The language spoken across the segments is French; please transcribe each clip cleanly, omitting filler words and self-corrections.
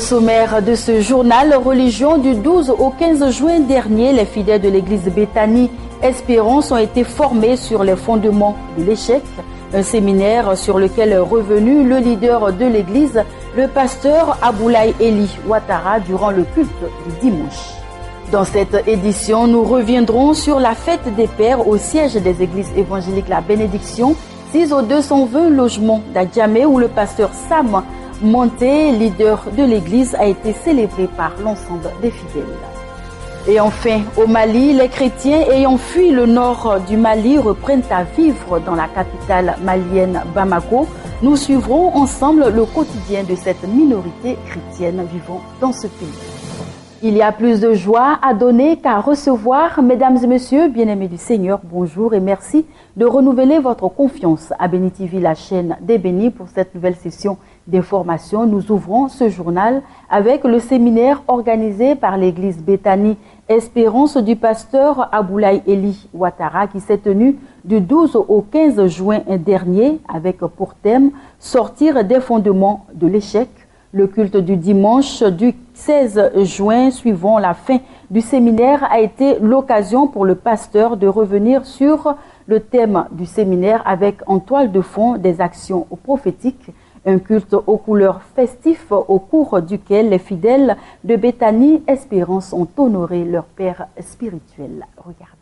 sommaire de ce journal religion, du 12 au 15 juin dernier, les fidèles de l'église Béthanie Espérance ont été formés sur les fondements de l'échec. Un séminaire sur lequel est revenu le leader de l'église, le pasteur Aboulaye Eli Ouattara, durant le culte du dimanche. Dans cette édition, nous reviendrons sur la fête des pères au siège des églises évangéliques La Bénédiction, 6 au 220 logements d'Adjamé, où le pasteur Sam Monté, leader de l'église, a été célébré par l'ensemble des fidèles. Et enfin, au Mali, les chrétiens ayant fui le nord du Mali reprennent à vivre dans la capitale malienne Bamako. Nous suivrons ensemble le quotidien de cette minorité chrétienne vivant dans ce pays. Il y a plus de joie à donner qu'à recevoir. Mesdames et messieurs, bien-aimés du Seigneur, bonjour et merci de renouveler votre confiance à Béni TV, la chaîne des bénis, pour cette nouvelle session d'information. Nous ouvrons ce journal avec le séminaire organisé par l'église Béthanie Espérance du pasteur Aboulaye Eli Ouattara qui s'est tenu du 12 au 15 juin dernier avec pour thème « Sortir des fondements de l'échec ». Le culte du dimanche du 16 juin, suivant la fin du séminaire, a été l'occasion pour le pasteur de revenir sur le thème du séminaire avec en toile de fond des actions prophétiques, un culte aux couleurs festives au cours duquel les fidèles de Béthanie Espérance ont honoré leur père spirituel. Regardez.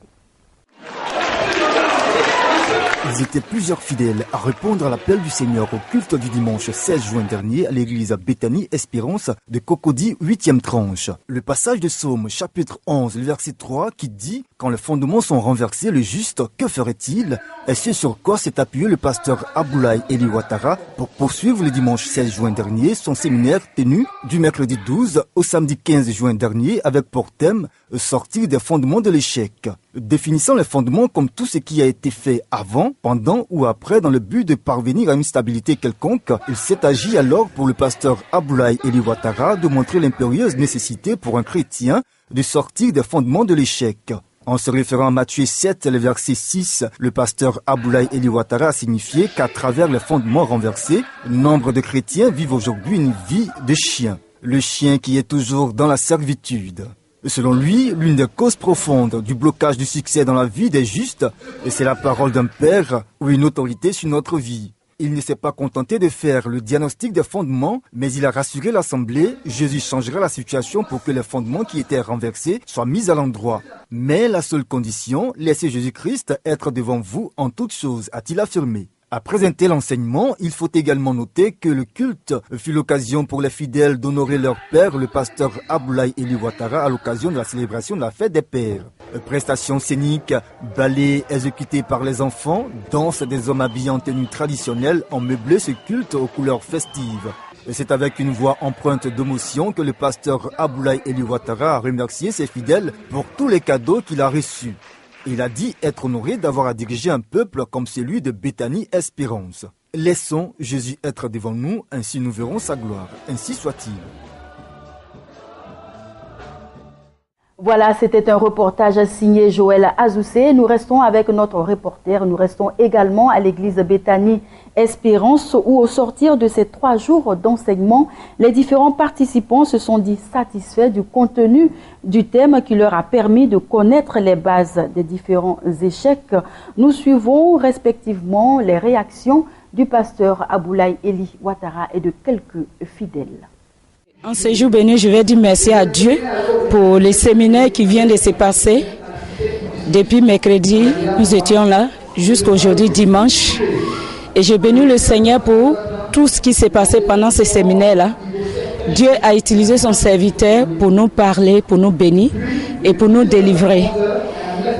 Ils étaient plusieurs fidèles à répondre à l'appel du Seigneur au culte du dimanche 16 juin dernier à l'église Béthanie Espérance de Cocody, 8e tranche. Le passage de Psaume chapitre 11, le verset 3 qui dit « Quand les fondements sont renversés, le juste, que ferait-il » est ce sur quoi s'est appuyé le pasteur Aboulaye Eli Ouattara pour poursuivre le dimanche 16 juin dernier son séminaire tenu du mercredi 12 au samedi 15 juin dernier avec pour thème « Sortir des fondements de l'échec ». Définissant les fondements comme tout ce qui a été fait avant, pendant ou après dans le but de parvenir à une stabilité quelconque, il s'est agi alors pour le pasteur Aboulaye Eli Ouattara de montrer l'impérieuse nécessité pour un chrétien de sortir des fondements de l'échec. En se référant à Matthieu 7, le verset 6, le pasteur Aboulaye Eli Ouattara a signifié qu'à travers les fondements renversés, nombre de chrétiens vivent aujourd'hui une vie de chien. Le chien qui est toujours dans la servitude. Selon lui, l'une des causes profondes du blocage du succès dans la vie des justes, c'est la parole d'un père ou une autorité sur notre vie. Il ne s'est pas contenté de faire le diagnostic des fondements, mais il a rassuré l'Assemblée, Jésus changera la situation pour que les fondements qui étaient renversés soient mis à l'endroit. Mais la seule condition, laissez Jésus-Christ être devant vous en toutes choses, a-t-il affirmé. Après un tel enseignement, il faut également noter que le culte fut l'occasion pour les fidèles d'honorer leur père, le pasteur Aboulaye Eli Ouattara, à l'occasion de la célébration de la fête des pères. Prestations scéniques, ballets exécutés par les enfants, danse des hommes habillés en tenue traditionnelle ont meublé ce culte aux couleurs festives. C'est avec une voix empreinte d'émotion que le pasteur Aboulaye Eli Ouattara a remercié ses fidèles pour tous les cadeaux qu'il a reçus. Il a dit être honoré d'avoir à diriger un peuple comme celui de Béthanie Espérance. Laissons Jésus être devant nous, ainsi nous verrons sa gloire. Ainsi soit-il. Voilà, c'était un reportage signé Joël Azoussé. Nous restons avec notre reporter. Nous restons également à l'église Béthanie Espérance où au sortir de ces 3 jours d'enseignement, les différents participants se sont dit satisfaits du contenu du thème qui leur a permis de connaître les bases des différents échecs. Nous suivons respectivement les réactions du pasteur Aboulaye Eli Ouattara et de quelques fidèles. En ce jour béni, je vais dire merci à Dieu pour les séminaires qui viennent de se passer. Depuis mercredi, nous étions là jusqu'aujourd'hui dimanche. Et je bénis le Seigneur pour tout ce qui s'est passé pendant ces séminaires-là. Dieu a utilisé son serviteur pour nous parler, pour nous bénir et pour nous délivrer.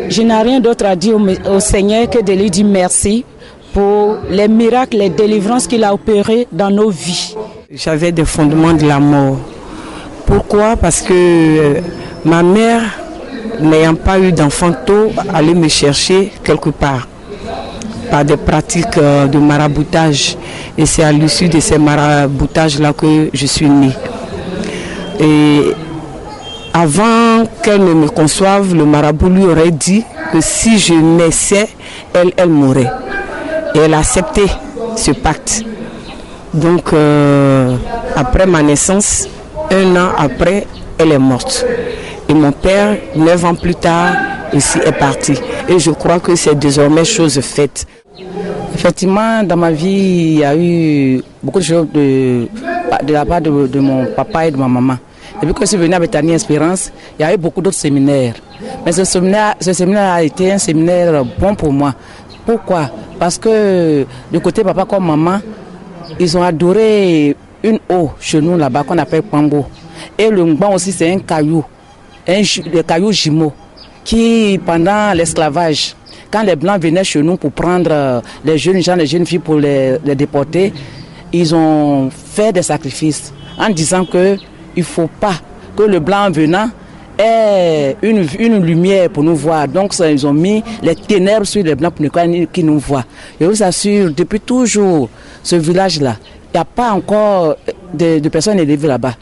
Je n'ai rien d'autre à dire au Seigneur que de lui dire merci pour les miracles, les délivrances qu'il a opérées dans nos vies. J'avais des fondements de la mort. Pourquoi? Parce que ma mère, n'ayant pas eu d'enfant tôt, allait me chercher quelque part par des pratiques de maraboutage. Et c'est à l'issue de ces maraboutages-là que je suis née. Et avant qu'elle ne me conçoive, le marabout lui aurait dit que si je naissais, elle mourrait. Et elle a accepté ce pacte. Donc, après ma naissance, 1 an après, elle est morte. Et mon père, 9 ans plus tard, ici est parti. Et je crois que c'est désormais chose faite. Effectivement, dans ma vie, il y a eu beaucoup de choses de la part de mon papa et de ma maman. Depuis que je suis venue à Béthanie Espérance, il y a eu beaucoup d'autres séminaires. Mais ce séminaire a été un séminaire bon pour moi. Pourquoi? Parce que du côté papa comme maman, ils ont adoré une eau chez nous là-bas qu'on appelle Pambo. Et le Ngban aussi, c'est un caillou jumeau qui, pendant l'esclavage, quand les Blancs venaient chez nous pour prendre les jeunes gens, les jeunes filles pour les déporter, ils ont fait des sacrifices en disant qu'il ne faut pas que le Blanc venant ait une lumière pour nous voir. Donc ils ont mis les ténèbres sur les Blancs pour qu'ils nous voient. Je vous assure, depuis toujours, ce village-là, il n'y a pas encore de personnes élevées là-bas.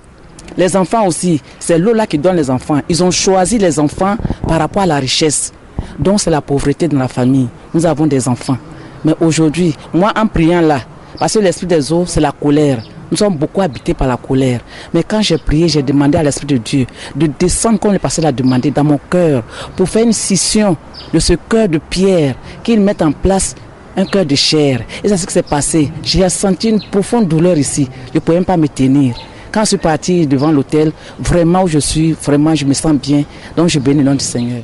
Les enfants aussi, c'est l'eau là qui donne les enfants. Ils ont choisi les enfants par rapport à la richesse. Donc c'est la pauvreté dans la famille. Nous avons des enfants. Mais aujourd'hui, moi en priant là, parce que l'esprit des eaux, c'est la colère. Nous sommes beaucoup habités par la colère. Mais quand j'ai prié, j'ai demandé à l'Esprit de Dieu de descendre comme le pasteur l'a demandé dans mon cœur pour faire une scission de ce cœur de pierre, qu'il mette en place un cœur de chair. Et c'est ce qui s'est passé. J'ai senti une profonde douleur ici. Je ne pouvais même pas me tenir. Quand je suis parti devant l'hôtel, vraiment où je suis, vraiment je me sens bien. Donc je bénis le nom du Seigneur.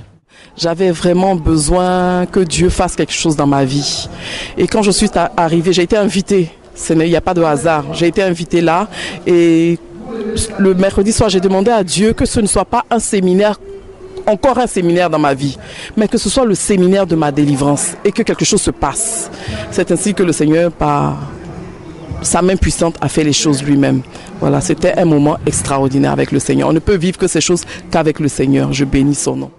J'avais vraiment besoin que Dieu fasse quelque chose dans ma vie. Et quand je suis arrivée, j'ai été invitée. Il n'y a pas de hasard. J'ai été invitée là et le mercredi soir, j'ai demandé à Dieu que ce ne soit pas un séminaire, encore un séminaire dans ma vie, mais que ce soit le séminaire de ma délivrance et que quelque chose se passe. C'est ainsi que le Seigneur, par sa main puissante, a fait les choses lui-même. Voilà, c'était un moment extraordinaire avec le Seigneur. On ne peut vivre que ces choses qu'avec le Seigneur. Je bénis son nom.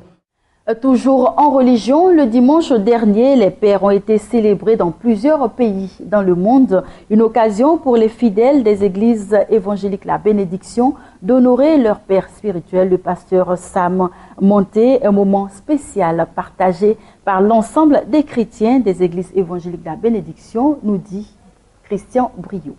Toujours en religion, le dimanche dernier, les pères ont été célébrés dans plusieurs pays dans le monde. Une occasion pour les fidèles des églises évangéliques, la bénédiction, d'honorer leur père spirituel, le pasteur Sam Monté. Un moment spécial partagé par l'ensemble des chrétiens des églises évangéliques, la bénédiction, nous dit Christian Briot.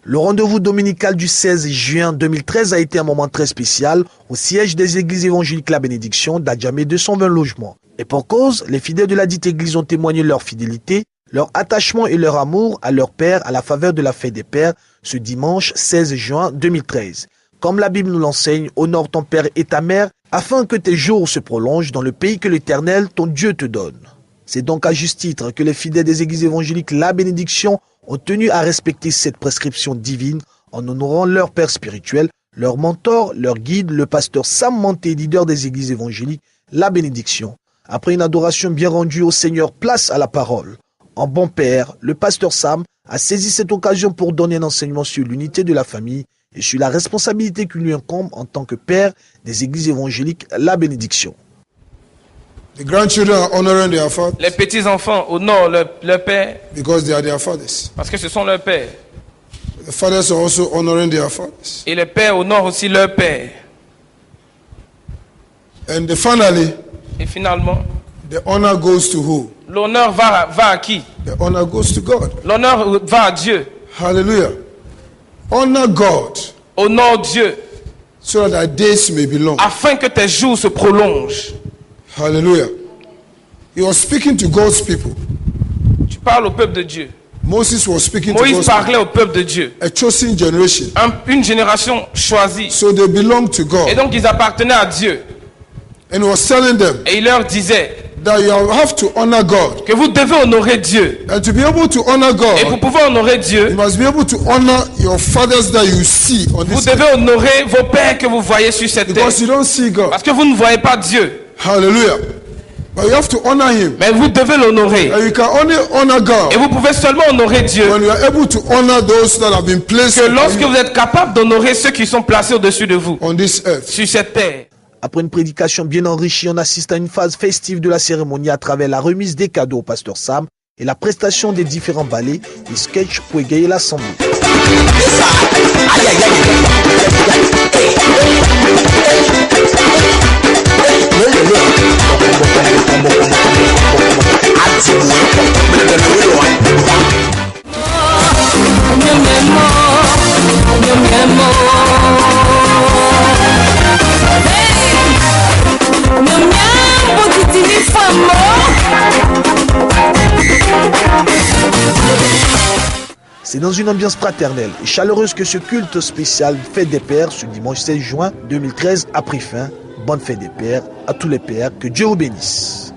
Le rendez-vous dominical du 16 juin 2013 a été un moment très spécial au siège des églises évangéliques La Bénédiction d'Adjamé 220 logements. Et pour cause, les fidèles de la dite église ont témoigné leur fidélité, leur attachement et leur amour à leur Père à la faveur de la fête des Pères ce dimanche 16 juin 2013. Comme la Bible nous l'enseigne, honore ton Père et ta Mère afin que tes jours se prolongent dans le pays que l'Éternel, ton Dieu, te donne. C'est donc à juste titre que les fidèles des églises évangéliques La Bénédiction ont tenu à respecter cette prescription divine en honorant leur père spirituel, leur mentor, leur guide, le pasteur Sam Monté, leader des églises évangéliques, La Bénédiction. Après une adoration bien rendue au Seigneur, place à la parole. En bon père, le pasteur Sam a saisi cette occasion pour donner un enseignement sur l'unité de la famille et sur la responsabilité qui lui incombe en tant que père des églises évangéliques, La Bénédiction. The grandchildren are honoring their fathers. Les petits-enfants honorent leur père. Because they are their fathers. Parce que ce sont leurs pères. The fathers are also honoring their fathers. Et les pères honorent aussi leur père. And finally, et finalement, the honor goes to who? L'honneur va à qui? The honor goes to God. L'honneur va à Dieu. Hallelujah. Honor God. Honore Dieu. So that days may be long. Afin que tes jours se prolongent. Hallelujah. He was speaking to God's people. Tu parles au peuple de Dieu. Moïse parlait au peuple de Dieu. A chosen generation. Une génération choisie. So they belong to God. Et donc ils appartenaient à Dieu. And he was telling them. Et il leur disait. That you have to honor God. Que vous devez honorer Dieu. And to be able to honor God. Et pour pouvoir honorer Dieu. You must be able to honor your fathers that you see on this. Vous devez honorer vos pères que vous voyez sur cette terre. Because you don't see God. Parce que vous ne voyez pas Dieu. Hallelujah. But you have to honor him. Mais vous devez l'honorer. And you can only honor God. Et vous pouvez seulement honorer Dieu. When you are able to honor those that have been placed. Que lorsque vous êtes capable d'honorer ceux qui sont placés au-dessus de vous. On this earth. Sur cette terre. Après une prédication bien enrichie, on assiste à une phase festive de la cérémonie à travers la remise des cadeaux au pasteur Sam et la prestation des différents ballets et sketchs pour égayer l'assemblée. C'est dans une ambiance fraternelle et chaleureuse que ce culte spécial Fête des Pères ce dimanche 16 juin 2013 a pris fin. Bonne Fête des Pères à tous les pères, que Dieu vous bénisse.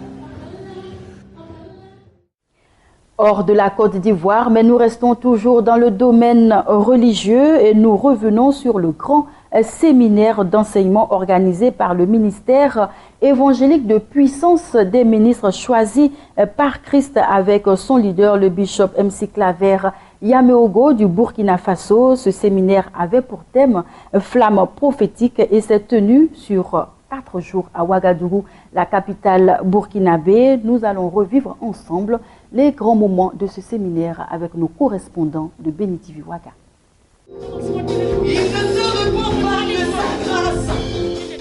Hors de la Côte d'Ivoire, mais nous restons toujours dans le domaine religieux et nous revenons sur le grand séminaire d'enseignement organisé par le ministère évangélique de puissance des ministres choisis par Christ avec son leader, le bishop MC Claver Yaméogo du Burkina Faso. Ce séminaire avait pour thème Flamme prophétique et s'est tenu sur 4 jours à Ouagadougou, la capitale burkinabé. Nous allons revivre ensemble les grands moments de ce séminaire avec nos correspondants de Béni TV Ouaga.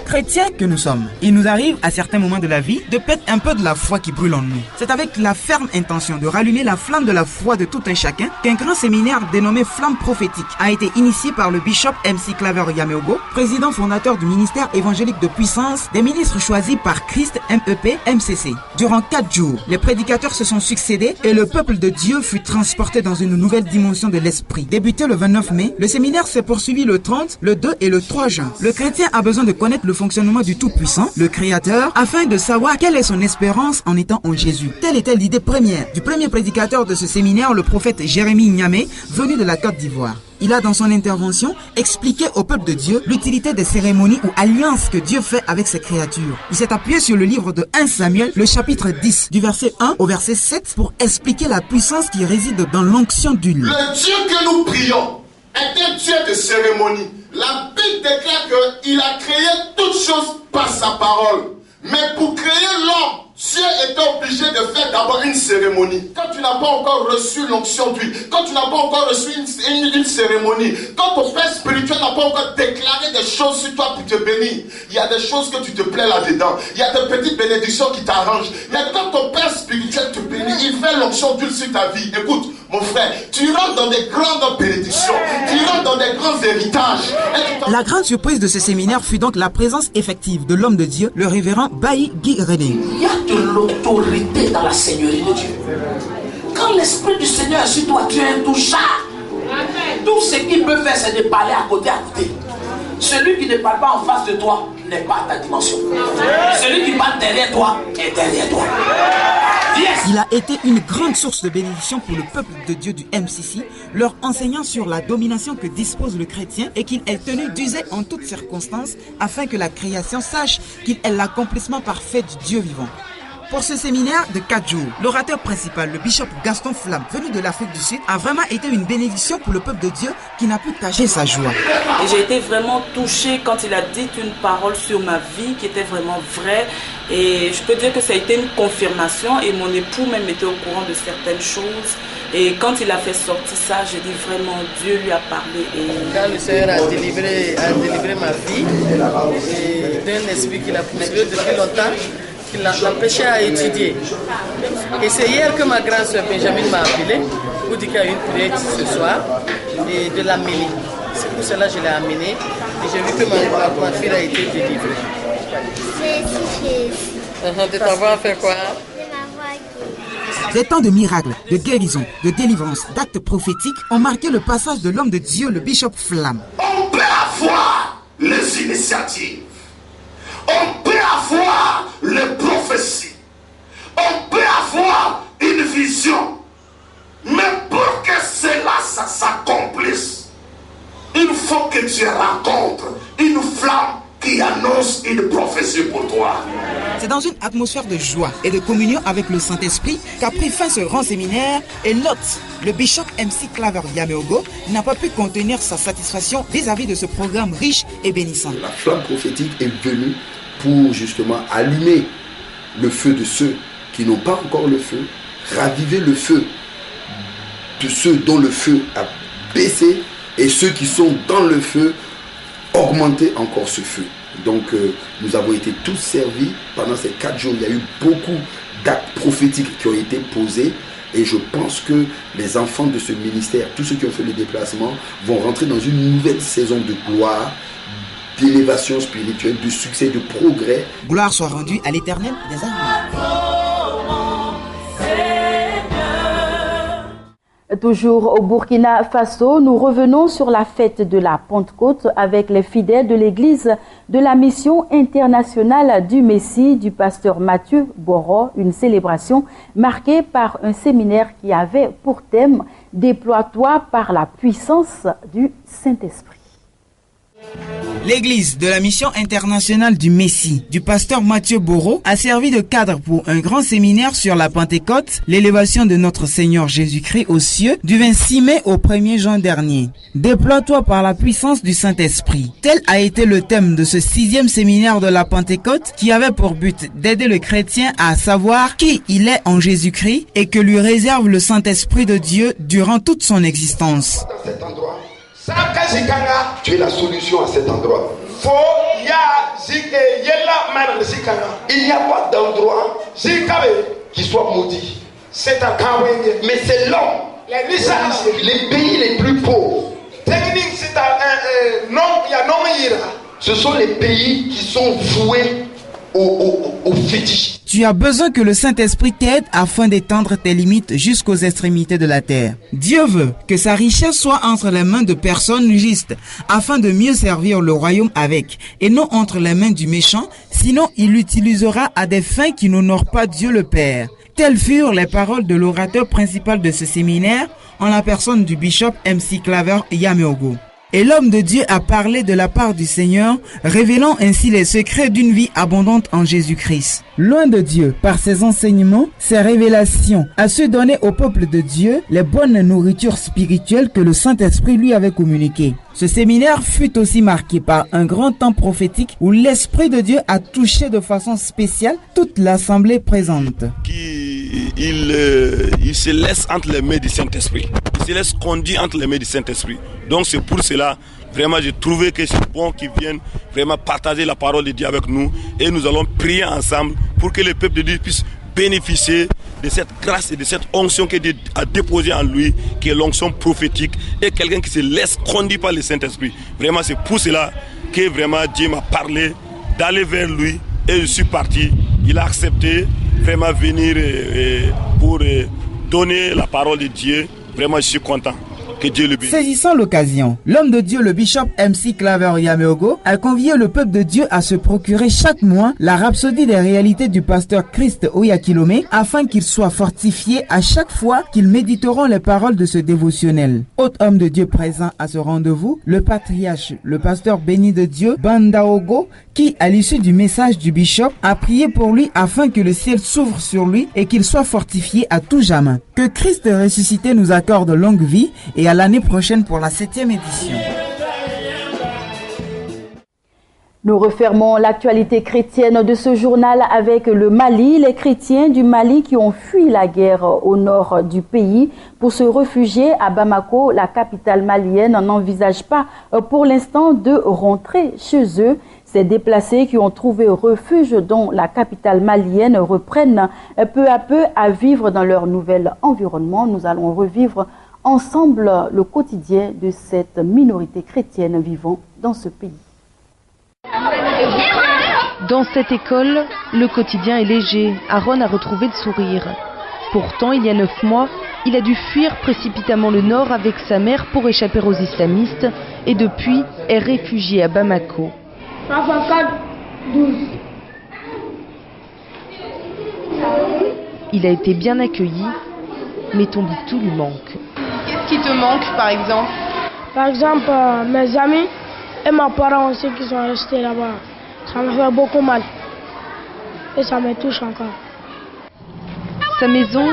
Chrétiens que nous sommes, il nous arrive à certains moments de la vie de perdre un peu de la foi qui brûle en nous. C'est avec la ferme intention de rallumer la flamme de la foi de tout un chacun qu'un grand séminaire dénommé Flamme prophétique a été initié par le bishop MC Claver Yaméogo, président fondateur du ministère évangélique de puissance des ministres choisis par Christ MEP MCC. Durant 4 jours, les prédicateurs se sont succédés et le peuple de Dieu fut transporté dans une nouvelle dimension de l'esprit. Débuté le 29 mai, le séminaire s'est poursuivi le 30, le 2 et le 3 juin. Le chrétien a besoin de connaître le fonctionnement du Tout-Puissant, le Créateur, afin de savoir quelle est son espérance en étant en Jésus. Telle était l'idée première du premier prédicateur de ce séminaire, le prophète Jérémie Niamé, venu de la Côte d'Ivoire. Il a dans son intervention expliqué au peuple de Dieu l'utilité des cérémonies ou alliances que Dieu fait avec ses créatures. Il s'est appuyé sur le livre de 1 Samuel, le chapitre 10, du verset 1 au verset 7, pour expliquer la puissance qui réside dans l'onction d'huile. Le Dieu que nous prions est un Dieu de cérémonie. La Bible déclare qu'il a créé toutes choses par sa parole. Mais pour créer l'homme, Dieu était obligé de faire d'abord une cérémonie. Quand tu n'as pas encore reçu l'onction d'huile, quand tu n'as pas encore reçu une cérémonie, quand ton père spirituel n'a pas encore déclaré des choses sur toi pour te bénir, il y a des choses que tu te plais là-dedans. Il y a des petites bénédictions qui t'arrangent. Mais quand ton père spirituel te bénit, il fait l'onction d'huile sur ta vie. Écoute, mon frère, tu rentres dans des grandes bénédictions, tu rentres dans des grands héritages. La grande surprise de ce séminaire fut donc la présence effective de l'homme de Dieu, le révérend Bailly Guy René. Il y a de l'autorité dans la Seigneurie de Dieu. Quand l'Esprit du Seigneur est sur toi, tu es intouchable. Tout ce qu'il peut faire, c'est de parler à côté. Celui qui ne parle pas en face de toi n'est pas à ta dimension. Celui qui parle derrière toi est derrière toi. Yes. Il a été une grande source de bénédiction pour le peuple de Dieu du MCC, leur enseignant sur la domination que dispose le chrétien et qu'il est tenu d'user en toutes circonstances afin que la création sache qu'il est l'accomplissement parfait du Dieu vivant. Pour ce séminaire de 4 jours, l'orateur principal, le bishop Gaston Flamme, venu de l'Afrique du Sud, a vraiment été une bénédiction pour le peuple de Dieu qui n'a pu cacher sa joie. Et j'ai été vraiment touchée quand il a dit une parole sur ma vie qui était vraiment vraie. Et je peux dire que ça a été une confirmation et mon époux même était au courant de certaines choses. Et quand il a fait sortir ça, j'ai dit vraiment Dieu lui a parlé. Et... Quand le Seigneur a délivré ma vie d'un esprit qu'il a poursuivi depuis longtemps, qui l'empêchait à étudier. Et c'est hier que ma grande soeur Benjamin m'a appelé pour dire qu'il y a une prière ce soir et de l'amener. C'est pour cela que je l'ai amené et j'ai vu que ma fille a été délivrée. De t'avoir fait quoi? Des temps de miracles, de guérison, de délivrance, d'actes prophétiques ont marqué le passage de l'homme de Dieu, le bishop Flamme. On peut avoir les initiatives. On peut avoir les prophéties. On peut avoir une vision. Mais pour que ça s'accomplisse, il faut que tu rencontres une flamme qui annonce une prophétie pour toi. C'est dans une atmosphère de joie et de communion avec le Saint-Esprit qu'a pris fin ce grand séminaire et l'hôte, le bishop MC Claver Yaméogo, n'a pas pu contenir sa satisfaction vis-à-vis de ce programme riche et bénissant. La flamme prophétique est venue pour justement allumer le feu de ceux qui n'ont pas encore le feu, raviver le feu de ceux dont le feu a baissé et ceux qui sont dans le feu, augmenter encore ce feu. Donc nous avons été tous servis pendant ces 4 jours. Il y a eu beaucoup d'actes prophétiques qui ont été posés et je pense que les enfants de ce ministère, tous ceux qui ont fait le déplacement, vont rentrer dans une nouvelle saison de gloire, d'élévation spirituelle, de succès, de progrès. Gloire soit rendue à l'Éternel des armées. Toujours au Burkina Faso, nous revenons sur la fête de la Pentecôte avec les fidèles de l'église de la mission internationale du Messie du pasteur Mathieu Boro, une célébration marquée par un séminaire qui avait pour thème « Déploie-toi par la puissance du Saint-Esprit ». L'église de la mission internationale du Messie du pasteur Mathieu Boro a servi de cadre pour un grand séminaire sur la Pentecôte, l'élévation de notre Seigneur Jésus-Christ aux cieux du 26 mai au 1er juin dernier. Déploie-toi par la puissance du Saint-Esprit. Tel a été le thème de ce 6e séminaire de la Pentecôte qui avait pour but d'aider le chrétien à savoir qui il est en Jésus-Christ et que lui réserve le Saint-Esprit de Dieu durant toute son existence. Tu es la solution à cet endroit. Il n'y a pas d'endroit qui soit maudit. Mais c'est l'homme. Les pays les plus pauvres, ce sont les pays qui sont voués au fétiche. Tu as besoin que le Saint-Esprit t'aide afin d'étendre tes limites jusqu'aux extrémités de la terre. Dieu veut que sa richesse soit entre les mains de personnes justes afin de mieux servir le royaume avec et non entre les mains du méchant, sinon il l'utilisera à des fins qui n'honorent pas Dieu le Père. Telles furent les paroles de l'orateur principal de ce séminaire en la personne du bishop MC Claver Yameogo. Et l'homme de Dieu a parlé de la part du Seigneur, révélant ainsi les secrets d'une vie abondante en Jésus-Christ. Loin de Dieu, par ses enseignements, ses révélations, a su donner au peuple de Dieu les bonnes nourritures spirituelles que le Saint-Esprit lui avait communiquées. Ce séminaire fut aussi marqué par un grand temps prophétique où l'Esprit de Dieu a touché de façon spéciale toute l'assemblée présente. Il se laisse entre les mains du Saint-Esprit. Il se laisse conduire entre les mains du Saint-Esprit. Donc c'est pour cela, vraiment j'ai trouvé que c'est bon qu'ils viennent vraiment partager la parole de Dieu avec nous. Et nous allons prier ensemble pour que le peuple de Dieu puisse bénéficier de cette grâce et de cette onction que Dieu a déposée en lui, qui est l'onction prophétique, et quelqu'un qui se laisse conduire par le Saint-Esprit. Vraiment c'est pour cela que vraiment Dieu m'a parlé d'aller vers lui et je suis parti. Il a accepté vraiment venir pour donner la parole de Dieu. Vraiment je suis content. Que Dieu le bénisse. Saisissant l'occasion, l'homme de Dieu, le bishop MC Claver Yameogo, a convié le peuple de Dieu à se procurer chaque mois la rhapsodie des réalités du pasteur Christ Oyakilome afin qu'ils soient fortifiés à chaque fois qu'ils méditeront les paroles de ce dévotionnel. Autre homme de Dieu présent à ce rendez-vous, le patriarche, le pasteur béni de Dieu, Bandaogo, qui, à l'issue du message du bishop, a prié pour lui afin que le ciel s'ouvre sur lui et qu'il soit fortifié à tout jamais. Que Christ ressuscité nous accorde longue vie et à l'année prochaine pour la 7e édition. Nous refermons l'actualité chrétienne de ce journal avec le Mali. Les chrétiens du Mali qui ont fui la guerre au nord du pays pour se réfugier à Bamako, la capitale malienne, n'envisagent pas pour l'instant de rentrer chez eux. Ces déplacés qui ont trouvé refuge dans la capitale malienne reprennent peu à peu à vivre dans leur nouvel environnement. Nous allons revivre ensemble le quotidien de cette minorité chrétienne vivant dans ce pays. Dans cette école, le quotidien est léger. Aaron a retrouvé le sourire. Pourtant, il y a 9 mois, il a dû fuir précipitamment le nord avec sa mère pour échapper aux islamistes et depuis est réfugié à Bamako. Il a été bien accueilli, mais Tombouctou lui manque. Qu'est-ce qui te manque, par exemple? Par exemple, mes amis et mes parents aussi qui sont restés là-bas. Ça me fait beaucoup mal. Et ça me touche encore. Sa maison,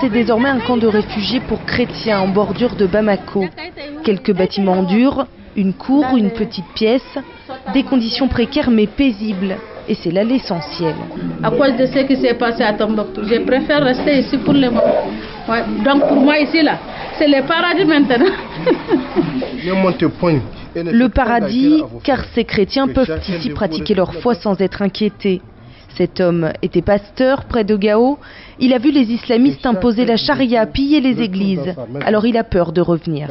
c'est désormais un camp de réfugiés pour chrétiens en bordure de Bamako. Quelques bâtiments durs, une cour, une petite pièce, des conditions précaires mais paisibles. Et c'est là l'essentiel. À cause de ce qui s'est passé à Tombouctou, je préfère rester ici pour le moment. Ouais. Donc pour moi ici, là, c'est le paradis maintenant. Le paradis, car ces chrétiens peuvent ici pratiquer leur foi sans être inquiétés. Cet homme était pasteur près de Gao. Il a vu les islamistes imposer la charia, piller les églises. Alors il a peur de revenir.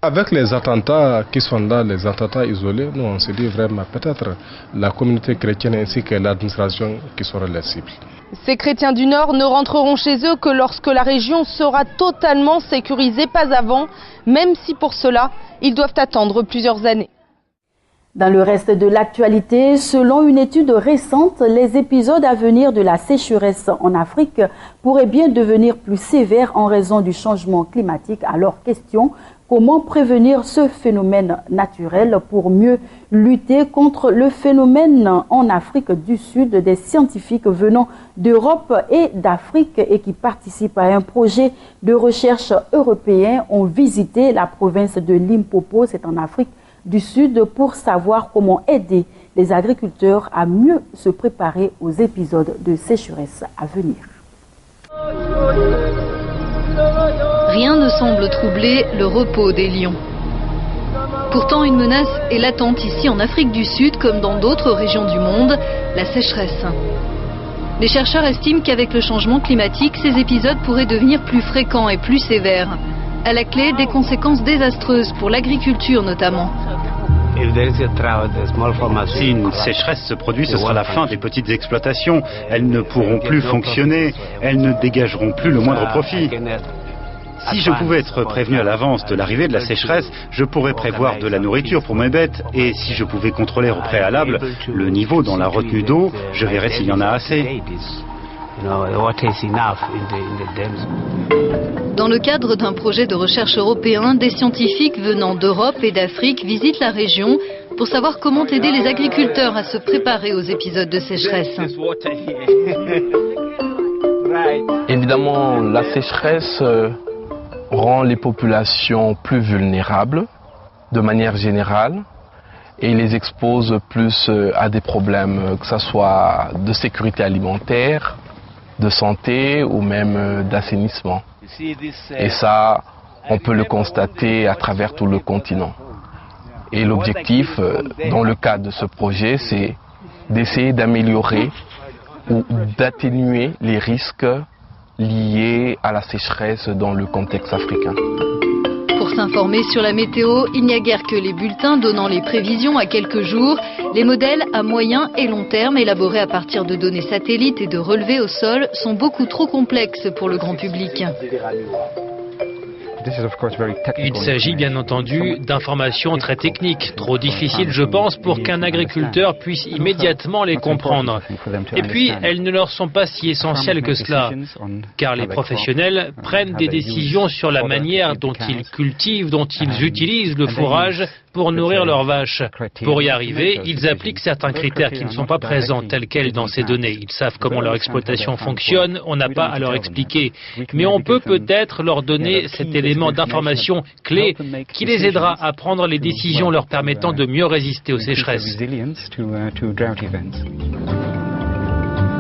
Avec les attentats qui sont là, les attentats isolés, nous on se dit vraiment peut-être la communauté chrétienne ainsi que l'administration qui seront les cibles. Ces chrétiens du Nord ne rentreront chez eux que lorsque la région sera totalement sécurisée, pas avant, même si pour cela, ils doivent attendre plusieurs années. Dans le reste de l'actualité, selon une étude récente, les épisodes à venir de la sécheresse en Afrique pourraient bien devenir plus sévères en raison du changement climatique. Alors, question, comment prévenir ce phénomène naturel pour mieux lutter contre le phénomène en Afrique du Sud? Des scientifiques venant d'Europe et d'Afrique et qui participent à un projet de recherche européen ont visité la province de Limpopo, c'est en Afrique du Sud, pour savoir comment aider les agriculteurs à mieux se préparer aux épisodes de sécheresse à venir. Rien ne semble troubler le repos des lions. Pourtant, une menace est latente ici en Afrique du Sud comme dans d'autres régions du monde, la sécheresse. Les chercheurs estiment qu'avec le changement climatique, ces épisodes pourraient devenir plus fréquents et plus sévères. À la clé, des conséquences désastreuses pour l'agriculture notamment. Si une sécheresse se produit, ce sera la fin des petites exploitations. Elles ne pourront plus fonctionner, elles ne dégageront plus le moindre profit. Si je pouvais être prévenu à l'avance de l'arrivée de la sécheresse, je pourrais prévoir de la nourriture pour mes bêtes. Et si je pouvais contrôler au préalable le niveau dans la retenue d'eau, je verrais s'il y en a assez. Dans le cadre d'un projet de recherche européen, des scientifiques venant d'Europe et d'Afrique visitent la région pour savoir comment aider les agriculteurs à se préparer aux épisodes de sécheresse. Évidemment, la sécheresse rend les populations plus vulnérables de manière générale et les expose plus à des problèmes, que ce soit de sécurité alimentaire, de santé ou même d'assainissement. Et ça, on peut le constater à travers tout le continent. Et l'objectif, dans le cadre de ce projet, c'est d'essayer d'améliorer ou d'atténuer les risques liés à la sécheresse dans le contexte africain. Pour s'informer sur la météo, il n'y a guère que les bulletins donnant les prévisions à quelques jours. Les modèles à moyen et long terme élaborés à partir de données satellites et de relevés au sol sont beaucoup trop complexes pour le grand public. Il s'agit bien entendu d'informations très techniques, trop difficiles je pense pour qu'un agriculteur puisse immédiatement les comprendre. Et puis, elles ne leur sont pas si essentielles que cela, car les professionnels prennent des décisions sur la manière dont ils cultivent, dont ils utilisent le fourrage pour nourrir leurs vaches. Pour y arriver, ils appliquent certains critères qui ne sont pas présents tels quels dans ces données. Ils savent comment leur exploitation fonctionne, on n'a pas à leur expliquer. Mais on peut peut-être leur donner cet élément d'information clé qui les aidera à prendre les décisions leur permettant de mieux résister aux sécheresses.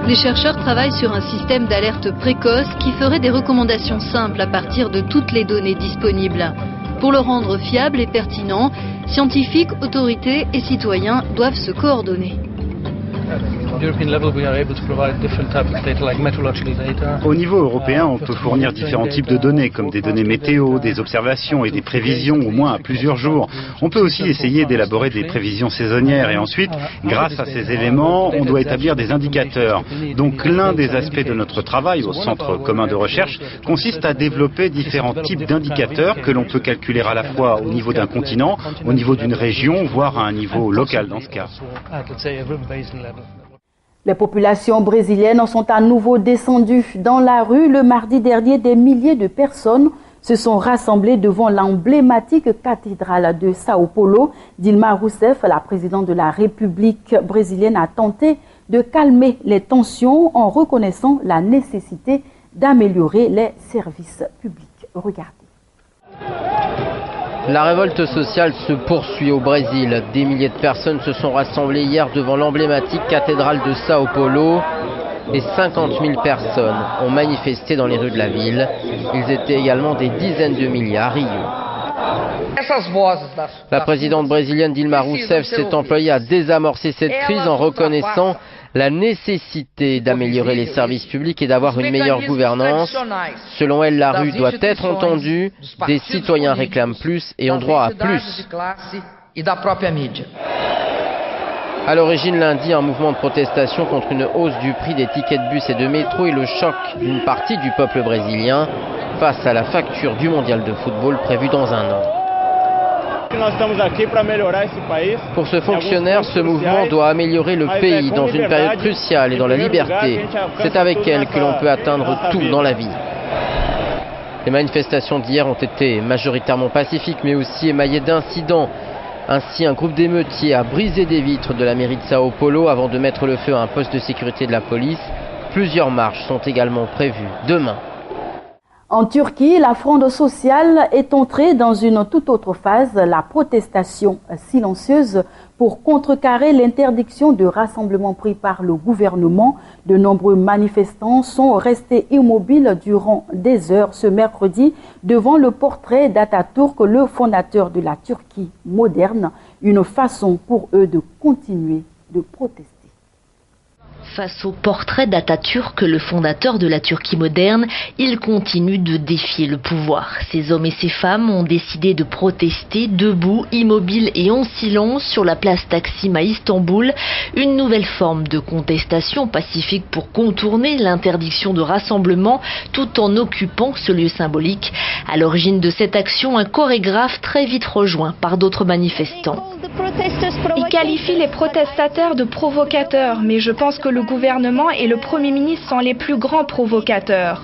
Les chercheurs travaillent sur un système d'alerte précoce qui ferait des recommandations simples à partir de toutes les données disponibles. Pour le rendre fiable et pertinent, scientifiques, autorités et citoyens doivent se coordonner. Au niveau européen, on peut fournir différents types de données, comme des données météo, des observations et des prévisions au moins à plusieurs jours. On peut aussi essayer d'élaborer des prévisions saisonnières et ensuite, grâce à ces éléments, on doit établir des indicateurs. Donc l'un des aspects de notre travail au Centre commun de recherche consiste à développer différents types d'indicateurs que l'on peut calculer à la fois au niveau d'un continent, au niveau d'une région, voire à un niveau local dans ce cas. Les populations brésiliennes sont à nouveau descendues dans la rue. Le mardi dernier, des milliers de personnes se sont rassemblées devant l'emblématique cathédrale de Sao Paulo. Dilma Rousseff, la présidente de la République brésilienne, a tenté de calmer les tensions en reconnaissant la nécessité d'améliorer les services publics. Regardez. La révolte sociale se poursuit au Brésil. Des milliers de personnes se sont rassemblées hier devant l'emblématique cathédrale de Sao Paulo. Et 50 000 personnes ont manifesté dans les rues de la ville. Ils étaient également des dizaines de milliers à Rio. La présidente brésilienne Dilma Rousseff s'est employée à désamorcer cette crise en reconnaissant La nécessité d'améliorer les services publics et d'avoir une meilleure gouvernance. Selon elle, la rue doit être entendue, des citoyens réclament plus et ont droit à plus. À l'origine lundi, un mouvement de protestation contre une hausse du prix des tickets de bus et de métro et le choc d'une partie du peuple brésilien face à la facture du mondial de football prévue dans un an. Pour ce fonctionnaire, ce mouvement doit améliorer le pays dans une période cruciale et dans la liberté. C'est avec elle que l'on peut atteindre tout dans la vie. Les manifestations d'hier ont été majoritairement pacifiques mais aussi émaillées d'incidents. Ainsi, un groupe d'émeutiers a brisé des vitres de la mairie de Sao Paulo avant de mettre le feu à un poste de sécurité de la police. Plusieurs marches sont également prévues demain. En Turquie, la fronde sociale est entrée dans une toute autre phase, la protestation silencieuse pour contrecarrer l'interdiction de rassemblement pris par le gouvernement. De nombreux manifestants sont restés immobiles durant des heures ce mercredi devant le portrait d'Atatürk, le fondateur de la Turquie moderne, une façon pour eux de continuer de protester. Face au portrait d'Atatürk, le fondateur de la Turquie moderne, il continue de défier le pouvoir. Ces hommes et ces femmes ont décidé de protester debout, immobiles et en silence sur la place Taksim à Istanbul. Une nouvelle forme de contestation pacifique pour contourner l'interdiction de rassemblement tout en occupant ce lieu symbolique. À l'origine de cette action, un chorégraphe très vite rejoint par d'autres manifestants. Ils qualifient les protestateurs de provocateurs, mais je pense que le gouvernement et le Premier ministre sont les plus grands provocateurs.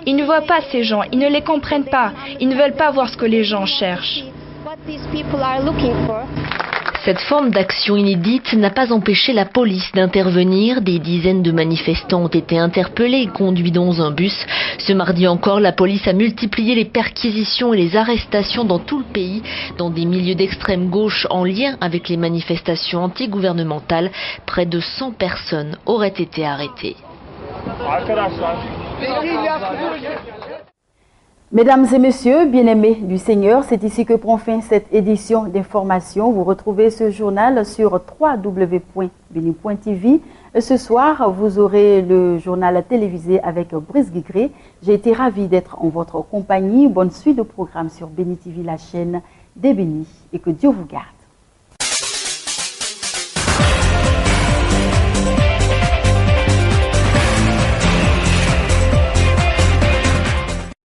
Ils ne voient pas ces gens, ils ne les comprennent pas, ils ne veulent pas voir ce que les gens cherchent. Cette forme d'action inédite n'a pas empêché la police d'intervenir. Des dizaines de manifestants ont été interpellés et conduits dans un bus. Ce mardi encore, la police a multiplié les perquisitions et les arrestations dans tout le pays. Dans des milieux d'extrême gauche en lien avec les manifestations anti-gouvernementales, près de 100 personnes auraient été arrêtées. Mesdames et messieurs, bien-aimés du Seigneur, c'est ici que prend fin cette édition d'information. Vous retrouvez ce journal sur www.beni.tv. Ce soir, vous aurez le journal télévisé avec Brice Guigré. J'ai été ravie d'être en votre compagnie. Bonne suite de programme sur Beni TV, la chaîne des bénis, et que Dieu vous garde.